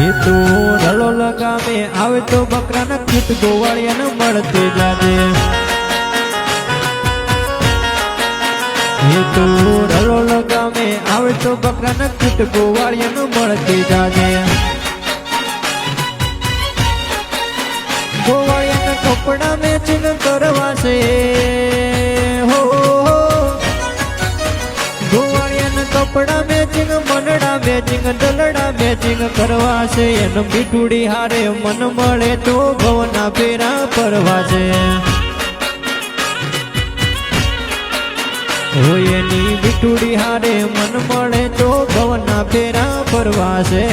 એ તો રળો લગામે આવે તો બકરાના કીટ ગોવાળિયાને મળતી જાજે એ તો રળો લગામે આવે તો બકરાના કીટ ગોવાળિયાને મળતી જાજે ગોવાળિયાના કપડા મેચિંગ કરવા છે હો ગોવાળિયાના કપડા મેચિંગ મનડા મેચિંગ ડલડા મેચિંગ કરવા છે એનો મીઠુડી હારે મન મળે તો ભવના ફેરા ફરવા છે હોય એની મીઠુડી હારે મન મળે તો ભવના ફેરા ફરવા છે